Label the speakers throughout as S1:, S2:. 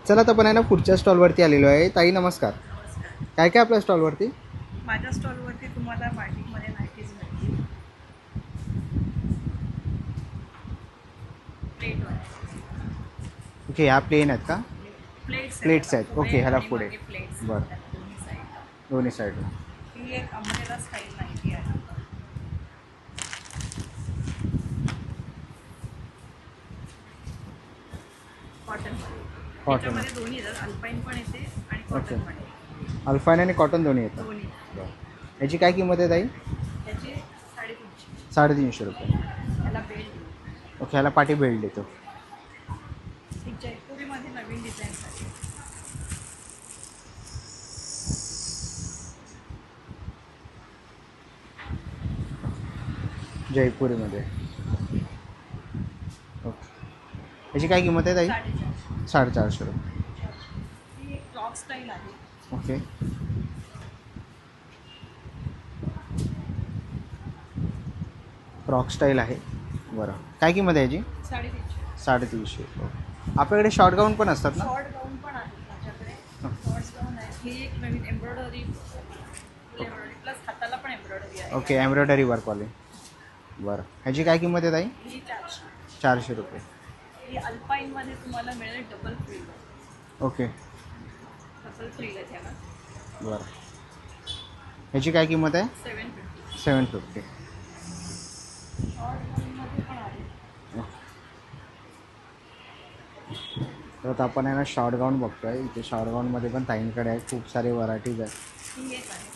S1: चला आता आपण आहे ना पुढच्या स्टॉलवरती आलेलो आहे. ताई नमस्कार.
S2: नमस्कार.
S1: काय काय आपल्या स्टॉलवरती?
S2: माझ्या स्टॉलवरती तुम्हाला बाटिकमध्ये नाईटीज मिळतील. प्लेटवाले
S1: ओके, ह्या प्लेन आहेत का?
S2: प्लेट्स आहेत,
S1: प्लेट्स
S2: त्याला
S1: आहेत.
S2: पुढे
S1: ओके, ह्याला
S2: आणि
S1: पुढे.
S2: मागे प्लेट्स
S1: बरं,
S2: त्याला दोन्ही साईडला.
S1: दोन्ही साईडला.
S2: ही एक अंब्रेला स्टाईल नाईटी आहे. कॉटनमध्ये
S1: कॉटन.
S2: त्याच्यामध्ये दोन्ही येतात, अल्पाईन पण येते आणि
S1: ओके,
S2: कॉटन पण येते.
S1: अल्फाईन आणि कॉटन दोन्ही येतात.
S2: दोन्ही
S1: बरं, ह्याची काय किंमत आहे ताई?
S2: त्याचे 350.
S1: 350 रुपये.
S2: त्याला बेल्ट येईल.
S1: ओके, ह्याला पाठी बेल्ट देतो.
S2: एक जयपुरीमध्ये नवीन डिझाईन आहे.
S1: जयपुरीमध्ये. ओके, ह्याची काय किंमत आहे ताई?
S2: 450.
S1: 450 रुपये.
S2: ही एक फ्रॉक स्टाईल आहे.
S1: ओके, फ्रॉक स्टाईल आहे. बरं, काय किंमत आहे याची?
S2: 350.
S1: 350. ओके, आपल्याकडे शॉर्ट गाऊन पण असतात ना?
S2: शॉर्ट गाऊन पण आहे माझ्याकडे. शॉर्ट्स गाऊन आहे. ही एक नवीन एम्ब्रॉयडरी, फुल एम्ब्रॉयडरी प्लस हाताला पण एम्ब्रॉयडरी आहे.
S1: ओके, एम्ब्रॉयडरी वर्कवाले. बरं, ह्याची काय किंमत आहे ताई?
S2: ही 400.
S1: 400 रुपये.
S2: ही अल्पाईनमध्ये तुम्हाला मिळेल double frill.
S1: Okay,
S2: double frill आहे त्याला.
S1: बरं, ह्याची काय किंमत आहे?
S2: 750.
S1: 750.
S2: शॉर्ट गाऊनमध्ये पण आहे.
S1: तर आता आपण आहे ना शॉर्ट गाऊन बघतोय. इथे शॉर्ट गाऊनमध्ये पण ताईंकडे आहे, खूप सारे व्हरायटीज आहेत.
S2: ही एक आहे.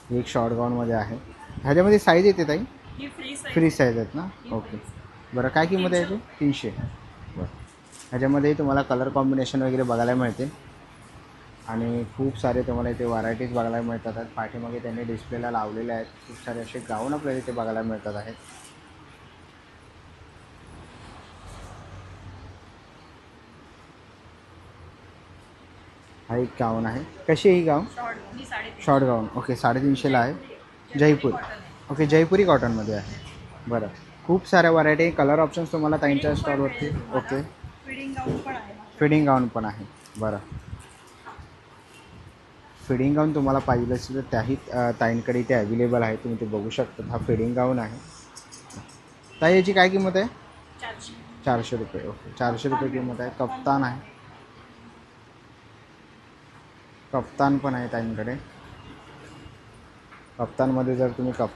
S1: एक शॉर्ट गाऊनमध्ये आहे. ह्याच्यामध्ये साईज येते ताई?
S2: ही फ्री साईज.
S1: फ्री साईज आहेत ना? ओके, बरं, काय किंमत आहे याची? 300. बरं, ह्याच्यामध्ये तुम्हाला कलर कॉम्बिनेशन वगैरे बघायला मिळते आणि खूप सारे तुम्हाला इथे व्हरायटीज बघायला मिळतात आहेत. पाठीमागे त्यांनी डिस्प्लेला लावलेले आहेत. खूप सारे असे गाऊन आपल्याला इथे बघायला मिळतात आहेत. हा एक गाऊन आहे. कशी आहे ही गाऊन?
S2: शॉर्ट ही 350.
S1: शॉर्ट गाऊन. ओके, 350ला आहे.
S2: जयपुरी
S1: जयपुरी.
S2: कॉटन आहे.
S1: ओके, जयपुरी कॉटनमध्ये आहे. बरं, खूप साऱ्या व्हरायटी, कलर ऑप्शन्स तुम्हाला ताईंच्या
S2: फिडिंग पण
S1: स्टॉलवरती.
S2: मिळेल तुम्हाला.
S1: ओके,
S2: फिडिंग गाऊन पण आहे माझ्याकडे.
S1: फिडिंग गाऊन पण आहे. बरं, फिडिंग गाऊन तुम्हाला पाहिजे असेल तर त्याही ताईंकडे इथे अवेलेबल आहे. तुम्ही ते बघू शकता. हा फिडिंग गाऊन आहे. ताई याची काय किंमत आहे?
S2: 400.
S1: 400 रुपये. ओके, 400 रुपये किंमत आहे. कप्तान आहे. कप्तान पण आहे ताईंकडे. कप्तानमध्ये जर तुम्ही